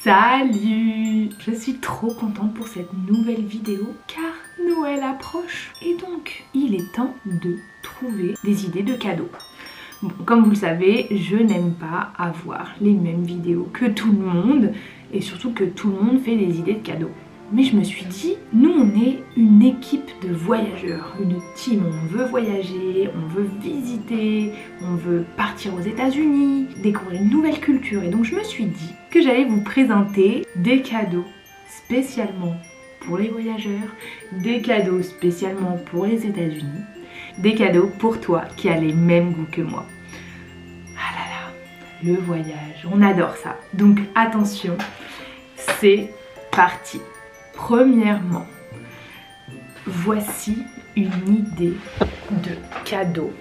Salut! Je suis trop contente pour cette nouvelle vidéo car Noël approche et donc il est temps de trouver des idées de cadeaux. Bon, comme vous le savez, je n'aime pas avoir les mêmes vidéos que tout le monde et surtout que tout le monde fait des idées de cadeaux. Mais je me suis dit, nous on est une équipe de voyageurs, une team, on veut voyager, on veut visiter, on veut partir aux États-Unis, découvrir une nouvelle culture. Et donc je me suis dit que j'allais vous présenter des cadeaux spécialement pour les voyageurs, des cadeaux spécialement pour les États-Unis, des cadeaux pour toi qui as les mêmes goûts que moi. Ah là là, le voyage, on adore ça. Donc attention, c'est parti. Premièrement, voici une idée de cadeau.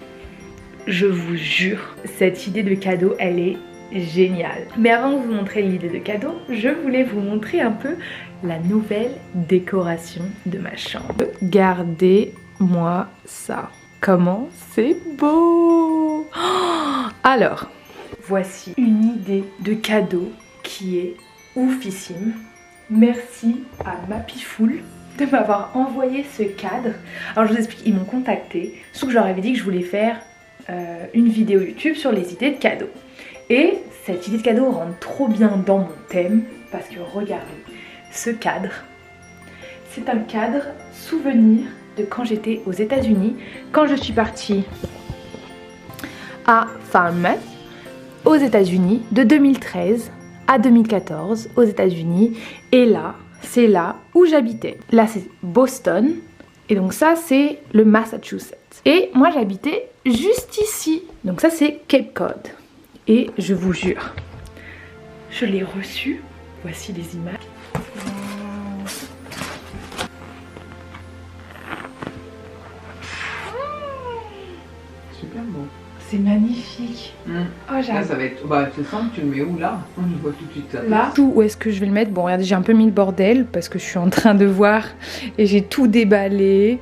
Je vous jure, cette idée de cadeau, elle est géniale. Mais avant de vous montrer l'idée de cadeau, je voulais vous montrer un peu la nouvelle décoration de ma chambre. Regardez-moi ça. Comment c'est beau! Alors, voici une idée de cadeau qui est oufissime. Merci à Mapifoul de m'avoir envoyé ce cadre. Alors je vous explique, ils m'ont contacté, sauf que je leur avais dit que je voulais faire une vidéo YouTube sur les idées de cadeaux. Et cette idée de cadeau rentre trop bien dans mon thème parce que regardez, ce cadre, c'est un cadre souvenir de quand j'étais aux États-Unis, quand je suis partie à Falmouth, aux États-Unis, de 2013 à 2014 aux États-Unis, et là c'est là où j'habitais. Là c'est Boston et donc ça c'est le Massachusetts et moi j'habitais juste ici, donc ça c'est Cape Cod. Et je vous jure, je l'ai reçu, voici les images. Super beau. C'est magnifique. Oh, là, ça va être. Bah, tu sens que tu le mets où là? On le voit tout de suite. Ça là, où est-ce que je vais le mettre? Bon, regardez, j'ai un peu mis le bordel parce que je suis en train de voir et j'ai tout déballé.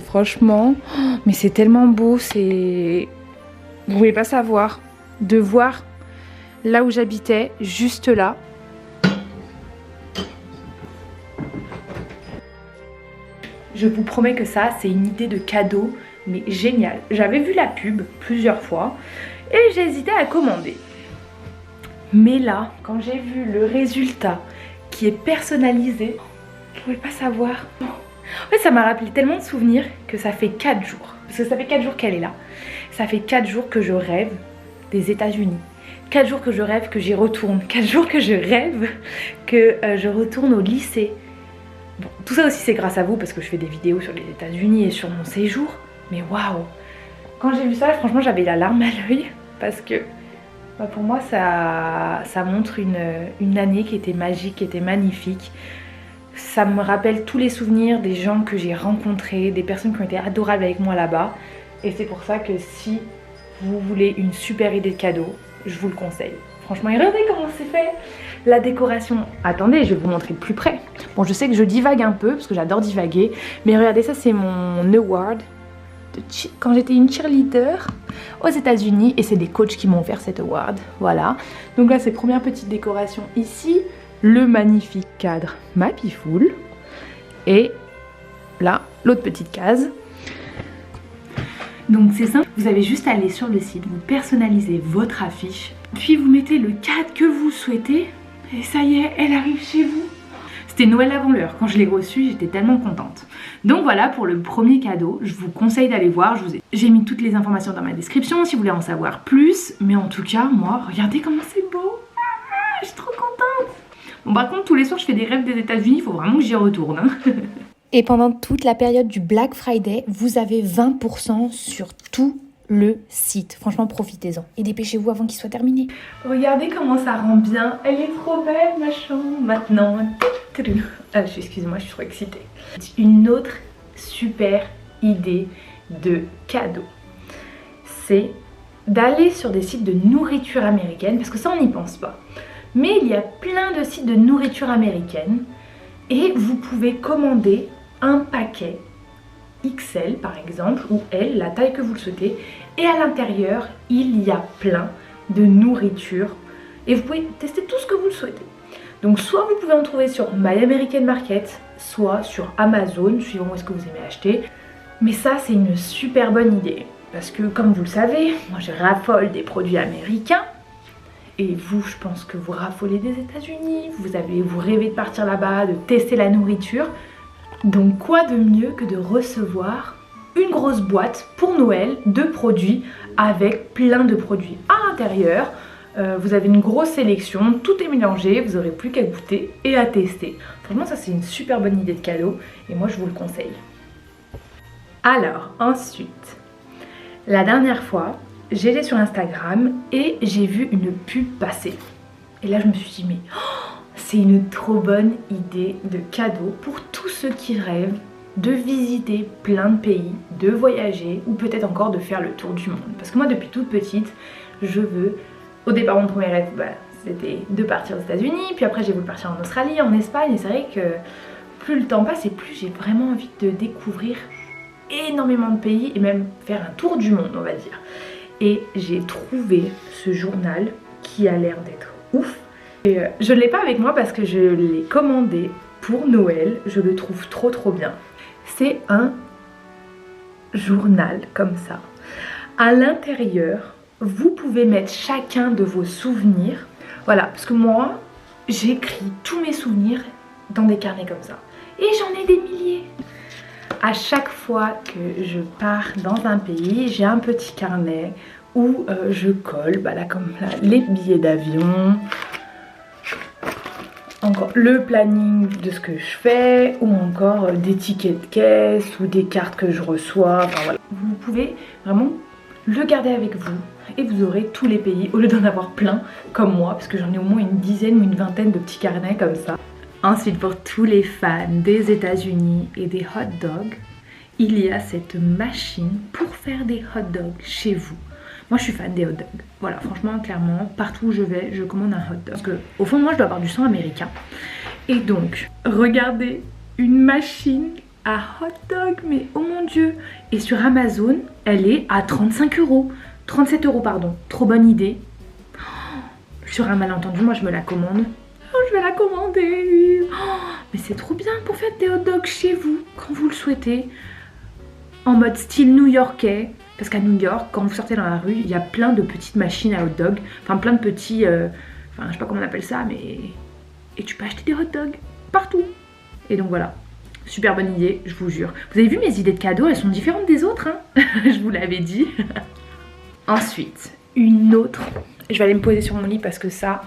Franchement, oh, mais c'est tellement beau. C'est. Vous pouvez pas savoir. De voir là où j'habitais, juste là. Je vous promets que ça, c'est une idée de cadeau. Mais génial. J'avais vu la pub plusieurs fois et j'ai hésité à commander. Mais là, quand j'ai vu le résultat qui est personnalisé, vous pouvez pas savoir. En fait, ça m'a rappelé tellement de souvenirs que ça fait 4 jours. Parce que ça fait 4 jours qu'elle est là. Ça fait 4 jours que je rêve des États-Unis. 4 jours que je rêve que j'y retourne. 4 jours que je rêve que je retourne au lycée. Bon, tout ça aussi c'est grâce à vous parce que je fais des vidéos sur les États-Unis et sur mon séjour. Mais waouh! Quand j'ai vu ça, franchement, j'avais la larme à l'œil parce que bah, pour moi, ça montre une année qui était magique, qui était magnifique. Ça me rappelle tous les souvenirs des gens que j'ai rencontrés, des personnes qui ont été adorables avec moi là-bas. Et c'est pour ça que si vous voulez une super idée de cadeau, je vous le conseille. Franchement, et regardez comment c'est fait! La décoration, attendez, je vais vous montrer de plus près. Bon, je sais que je divague un peu parce que j'adore divaguer, mais regardez, ça c'est mon award. Quand j'étais une cheerleader aux États-Unis et c'est des coachs qui m'ont offert cet award. Voilà. Donc là, c'est première petite décoration ici, le magnifique cadre Mapifoul et là, l'autre petite case. Donc c'est simple, vous avez juste à aller sur le site, vous personnalisez votre affiche, puis vous mettez le cadre que vous souhaitez et ça y est, elle arrive chez vous. C'était Noël avant l'heure, quand je l'ai reçu, j'étais tellement contente. Donc voilà pour le premier cadeau, je vous conseille d'aller voir, j'ai mis toutes les informations dans ma description si vous voulez en savoir plus. Mais en tout cas, moi, regardez comment c'est beau, je suis trop contente. Bon par contre, tous les soirs je fais des rêves des États-Unis, il faut vraiment que j'y retourne. Hein. Et pendant toute la période du Black Friday, vous avez 20% sur tout le site. Franchement, profitez-en. Et dépêchez-vous avant qu'il soit terminé. Regardez comment ça rend bien. Elle est trop belle, ma chambre. Maintenant. Excusez-moi, je suis trop excitée. Une autre super idée de cadeau, c'est d'aller sur des sites de nourriture américaine. Parce que ça, on n'y pense pas. Mais il y a plein de sites de nourriture américaine. Et vous pouvez commander un paquet XL par exemple, ou L, la taille que vous le souhaitez, et à l'intérieur il y a plein de nourriture et vous pouvez tester tout ce que vous le souhaitez. Donc soit vous pouvez en trouver sur My American Market, soit sur Amazon, suivant où est-ce que vous aimez acheter. Mais ça c'est une super bonne idée. Parce que comme vous le savez, moi je raffole des produits américains. Et vous, je pense que vous raffolez des États-Unis, vous rêvez de partir là-bas, de tester la nourriture. Donc quoi de mieux que de recevoir une grosse boîte pour Noël de produits avec plein de produits à l'intérieur. Vous avez une grosse sélection, tout est mélangé, vous n'aurez plus qu'à goûter et à tester. Franchement ça c'est une super bonne idée de cadeau et moi je vous le conseille. Alors ensuite, la dernière fois, j'étais sur Instagram et j'ai vu une pub passer. Et là je me suis dit mais c'est une trop bonne idée de cadeau pour tous ceux qui rêvent de visiter plein de pays, de voyager ou peut-être encore de faire le tour du monde. Parce que moi depuis toute petite, je veux, au départ mon premier rêve c'était de partir aux États-Unis, puis après j'ai voulu partir en Australie, en Espagne et c'est vrai que plus le temps passe et plus j'ai vraiment envie de découvrir énormément de pays et même faire un tour du monde on va dire. Et j'ai trouvé ce journal qui a l'air d'être ouf. Et je ne l'ai pas avec moi parce que je l'ai commandé pour Noël. Je le trouve trop bien. C'est un journal comme ça. À l'intérieur, vous pouvez mettre chacun de vos souvenirs. Voilà, parce que moi, j'écris tous mes souvenirs dans des carnets comme ça. Et j'en ai des milliers. À chaque fois que je pars dans un pays, j'ai un petit carnet où je colle, là comme là, les billets d'avion, encore le planning de ce que je fais, ou encore des tickets de caisse ou des cartes que je reçois. Enfin voilà. Vous pouvez vraiment le garder avec vous et vous aurez tous les pays au lieu d'en avoir plein comme moi, parce que j'en ai au moins une dizaine ou une vingtaine de petits carnets comme ça. Ensuite, pour tous les fans des États-Unis et des hot dogs, il y a cette machine pour faire des hot dogs chez vous. Moi je suis fan des hot dogs. Voilà, franchement, clairement, partout où je vais, je commande un hot dog. Parce que au fond de moi, je dois avoir du sang américain. Et donc, regardez, une machine à hot dog, mais oh mon dieu. Et sur Amazon, elle est à 35 €. 37 € pardon. Trop bonne idée. Sur un malentendu, moi je me la commande. Oh, je vais la commander. Oh, mais c'est trop bien pour faire des hot dogs chez vous, quand vous le souhaitez. En mode style new-yorkais. Parce qu'à New York, quand vous sortez dans la rue, il y a plein de petites machines à hot dog. Enfin, plein de petits... enfin, je sais pas comment on appelle ça, mais... Et tu peux acheter des hot dogs partout. Et donc voilà. Super bonne idée, je vous jure. Vous avez vu mes idées de cadeaux, elles sont différentes des autres, hein. Je vous l'avais dit. Ensuite, une autre. Je vais aller me poser sur mon lit parce que ça...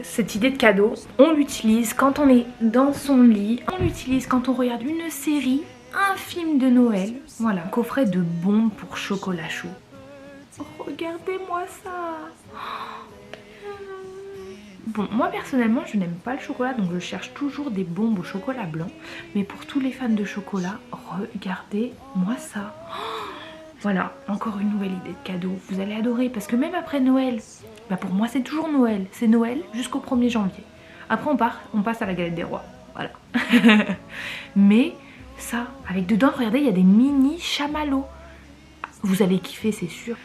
Cette idée de cadeau, on l'utilise quand on est dans son lit. On l'utilise quand on regarde une série, un film de Noël. Voilà, coffret de bombes pour chocolat chaud. Oh, regardez-moi ça. Bon, moi personnellement, je n'aime pas le chocolat, donc je cherche toujours des bombes au chocolat blanc. Mais pour tous les fans de chocolat, regardez-moi ça. Voilà, encore une nouvelle idée de cadeau. Vous allez adorer, parce que même après Noël, pour moi c'est toujours Noël. C'est Noël jusqu'au 1er janvier. Après on passe à la galette des rois. Voilà. Mais ça, avec dedans, regardez, il y a des mini chamallows. Vous allez kiffer, c'est sûr.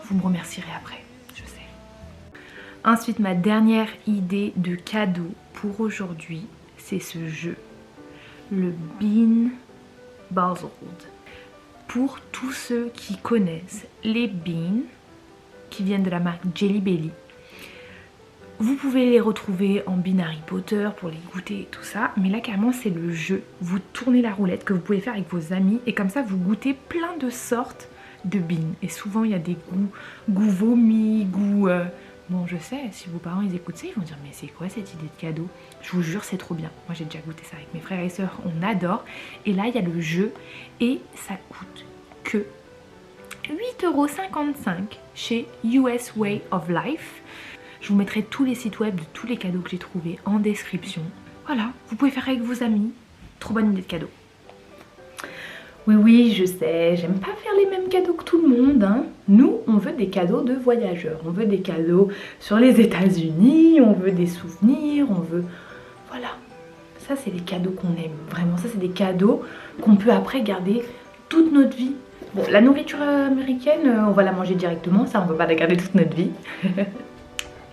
Vous me remercierez après, je sais. Ensuite, ma dernière idée de cadeau pour aujourd'hui, c'est ce jeu. Le Bean Buzzled. Pour tous ceux qui connaissent les beans, qui viennent de la marque Jelly Belly, vous pouvez les retrouver en bean Harry Potter pour les goûter et tout ça. Mais là carrément c'est le jeu. Vous tournez la roulette que vous pouvez faire avec vos amis. Et comme ça vous goûtez plein de sortes de beans. Et souvent il y a des goûts vomi, goûts... Bon je sais, si vos parents ils écoutent ça, ils vont dire mais c'est quoi cette idée de cadeau? Je vous jure c'est trop bien. Moi j'ai déjà goûté ça avec mes frères et sœurs, on adore. Et là il y a le jeu et ça coûte que 8,55 € chez US Way of Life. Je vous mettrai tous les sites web de tous les cadeaux que j'ai trouvés en description. Voilà, vous pouvez faire avec vos amis. Trop bonne idée de cadeau. Oui, je sais, j'aime pas faire les mêmes cadeaux que tout le monde, hein. Nous, on veut des cadeaux de voyageurs. On veut des cadeaux sur les États-Unis, on veut des souvenirs, on veut... Voilà, ça c'est les cadeaux qu'on aime, vraiment. Ça c'est des cadeaux qu'on peut après garder toute notre vie. Bon, la nourriture américaine, on va la manger directement, ça on peut pas la garder toute notre vie.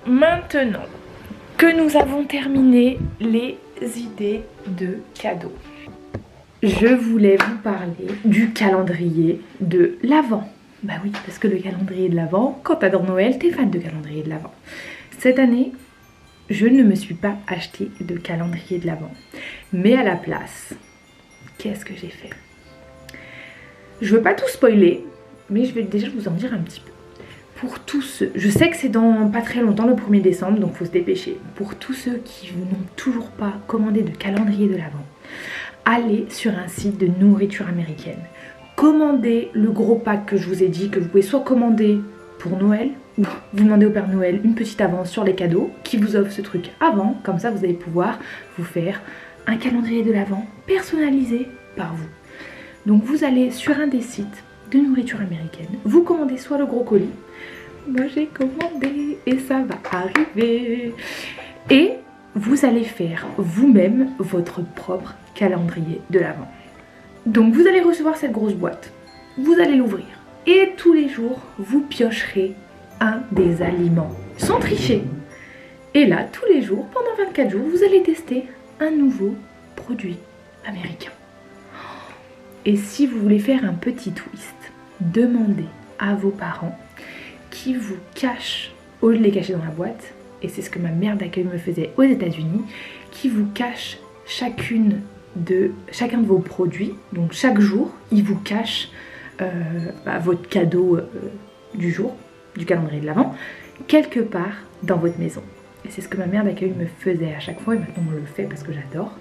Maintenant que nous avons terminé les idées de cadeaux. Je voulais vous parler du calendrier de l'Avent. Bah oui, parce que le calendrier de l'Avent, quand t'adores Noël, t'es fan de calendrier de l'Avent. Cette année, je ne me suis pas acheté de calendrier de l'Avent. Mais à la place, qu'est-ce que j'ai fait? Je veux pas tout spoiler, mais je vais déjà vous en dire un petit peu. Pour tous ceux, je sais que c'est dans pas très longtemps, le 1er décembre, donc faut se dépêcher. Pour tous ceux qui n'ont toujours pas commandé de calendrier de l'Avent, allez sur un site de nourriture américaine. Commandez le gros pack que je vous ai dit, que vous pouvez soit commander pour Noël, ou vous demandez au Père Noël une petite avance sur les cadeaux, qui vous offre ce truc avant, comme ça vous allez pouvoir vous faire un calendrier de l'Avent personnalisé par vous. Donc vous allez sur un des sites de nourriture américaine, vous commandez soit le gros colis, moi j'ai commandé et ça va arriver, et vous allez faire vous-même votre propre calendrier de l'Avent. Donc vous allez recevoir cette grosse boîte, vous allez l'ouvrir et tous les jours vous piocherez un des aliments sans tricher. Et là tous les jours, pendant 24 jours, vous allez tester un nouveau produit américain. Et si vous voulez faire un petit twist, demandez à vos parents qui vous cachent, au lieu de les cacher dans la boîte, et c'est ce que ma mère d'accueil me faisait aux États-Unis, qui vous cache chacun de vos produits. Donc chaque jour, il vous cache votre cadeau du jour, du calendrier de l'Avent, quelque part dans votre maison. Et c'est ce que ma mère d'accueil me faisait à chaque fois, et maintenant on le fait parce que j'adore.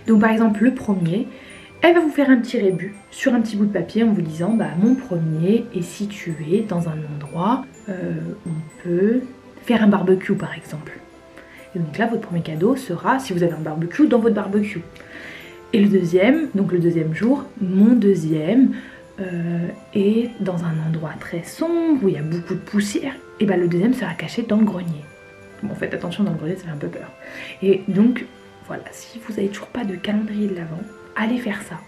Donc par exemple, le premier, elle va vous faire un petit rébut sur un petit bout de papier en vous disant bah mon premier est situé dans un endroit on peut faire un barbecue par exemple. Et donc là votre premier cadeau sera, si vous avez un barbecue, dans votre barbecue. Et le deuxième, donc le deuxième jour, mon deuxième est dans un endroit très sombre où il y a beaucoup de poussière. Et bah le deuxième sera caché dans le grenier. Bon faites attention, dans le grenier ça fait un peu peur. Et donc voilà, si vous n'avez toujours pas de calendrier de l'Avent, allez faire ça,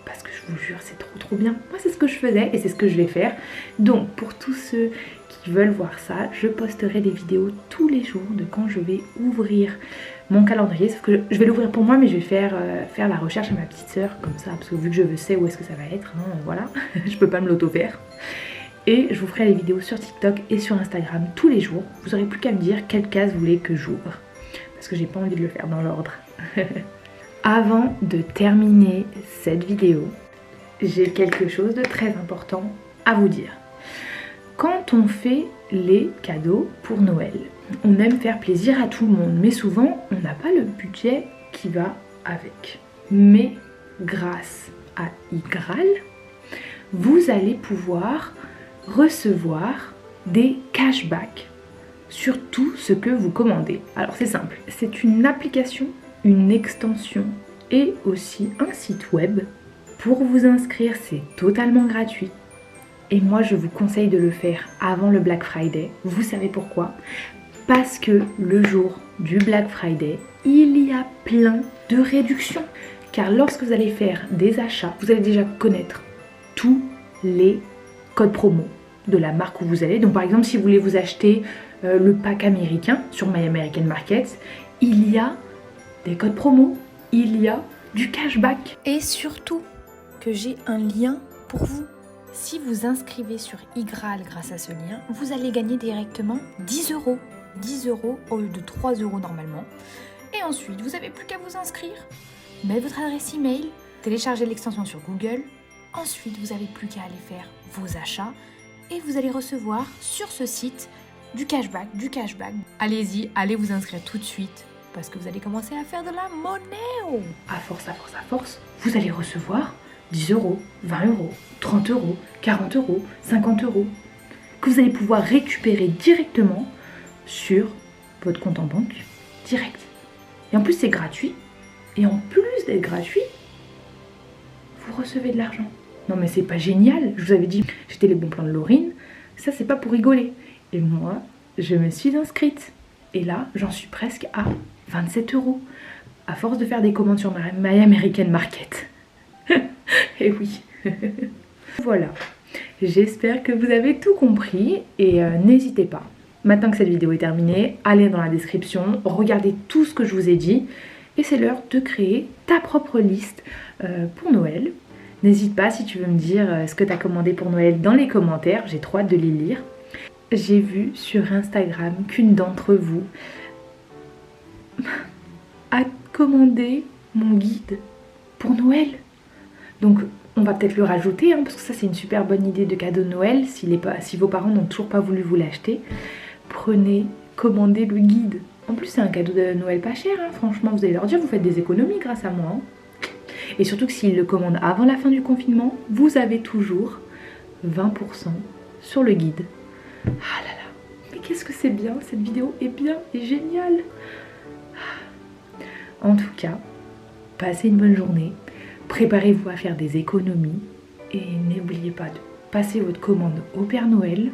parce que je vous jure c'est trop bien. Moi c'est ce que je faisais et c'est ce que je vais faire. Donc pour tous ceux qui veulent voir ça, je posterai des vidéos tous les jours de quand je vais ouvrir mon calendrier. Sauf que je vais l'ouvrir pour moi, mais je vais faire la recherche à ma petite soeur comme ça, parce que vu que je sais où est-ce que ça va être, hein, voilà, je peux pas me l'auto-faire. Et je vous ferai les vidéos sur TikTok et sur Instagram tous les jours. Vous n'aurez plus qu'à me dire quelle case vous voulez que j'ouvre, parce que j'ai pas envie de le faire dans l'ordre. Avant de terminer cette vidéo, j'ai quelque chose de très important à vous dire. Quand on fait les cadeaux pour Noël, on aime faire plaisir à tout le monde, mais souvent on n'a pas le budget qui va avec. Mais grâce à Igral, vous allez pouvoir recevoir des cashbacks sur tout ce que vous commandez. Alors c'est simple, c'est une application, une extension et aussi un site web. Pour vous inscrire, c'est totalement gratuit. Et moi, je vous conseille de le faire avant le Black Friday. Vous savez pourquoi? Parce que le jour du Black Friday, il y a plein de réductions. Car lorsque vous allez faire des achats, vous allez déjà connaître tous les codes promo de la marque où vous allez. Donc par exemple, si vous voulez vous acheter le pack américain sur My American Market, il y a des codes promo, il y a du cashback. Et surtout que j'ai un lien pour vous. Si vous inscrivez sur Igral grâce à ce lien, vous allez gagner directement 10 €. 10 € au lieu de 3 € normalement. Et ensuite, vous n'avez plus qu'à vous inscrire. Mettez votre adresse email, téléchargez l'extension sur Google. Ensuite, vous n'avez plus qu'à aller faire vos achats et vous allez recevoir sur ce site du cashback. Allez-y, allez vous inscrire tout de suite parce que vous allez commencer à faire de la monnaie. À force, vous allez recevoir 10 €, 20 €, 30 €, 40 €, 50 € que vous allez pouvoir récupérer directement sur votre compte en banque direct. Et en plus c'est gratuit. Et en plus d'être gratuit, vous recevez de l'argent. Non mais c'est pas génial. Je vous avais dit, j'étais les bons plans de Laurine. Ça c'est pas pour rigoler. Et moi, je me suis inscrite. Et là, j'en suis presque à 27 €. À force de faire des commandes sur My American Market. Et oui. Voilà. J'espère que vous avez tout compris. Et n'hésitez pas maintenant que cette vidéo est terminée, allez dans la description, regardez tout ce que je vous ai dit et c'est l'heure de créer ta propre liste pour Noël. N'hésite pas si tu veux me dire ce que tu as commandé pour Noël dans les commentaires, j'ai trop hâte de les lire. J'ai vu sur Instagram qu'une d'entre vous a commandé mon guide pour Noël. Donc on va peut-être le rajouter, hein, parce que ça c'est une super bonne idée de cadeau de Noël. Si vos parents n'ont toujours pas voulu vous l'acheter, prenez, commandez le guide. En plus c'est un cadeau de Noël pas cher, hein. Franchement vous allez leur dire vous faites des économies grâce à moi. Hein. Et surtout que s'ils le commandent avant la fin du confinement, vous avez toujours 20% sur le guide. Ah là là, mais qu'est-ce que c'est bien, cette vidéo est bien et géniale. En tout cas, passez une bonne journée, préparez-vous à faire des économies et n'oubliez pas de passer votre commande au Père Noël.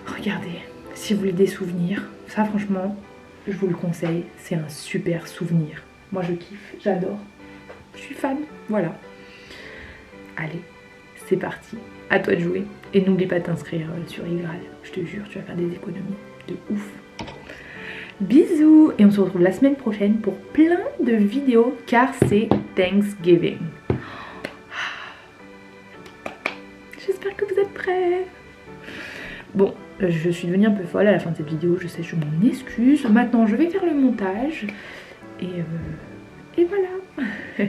Regardez, si vous voulez des souvenirs, ça franchement, je vous le conseille, c'est un super souvenir. Moi je kiffe, j'adore, je suis fan, voilà. Allez, c'est parti, à toi de jouer. Et n'oublie pas de t'inscrire sur Igral, je te jure, tu vas faire des économies de ouf. Bisous, et on se retrouve la semaine prochaine pour plein de vidéos car c'est Thanksgiving. J'espère que vous êtes prêts. Bon, je suis devenue un peu folle à la fin de cette vidéo, je sais, je m'en excuse. Maintenant je vais faire le montage et voilà.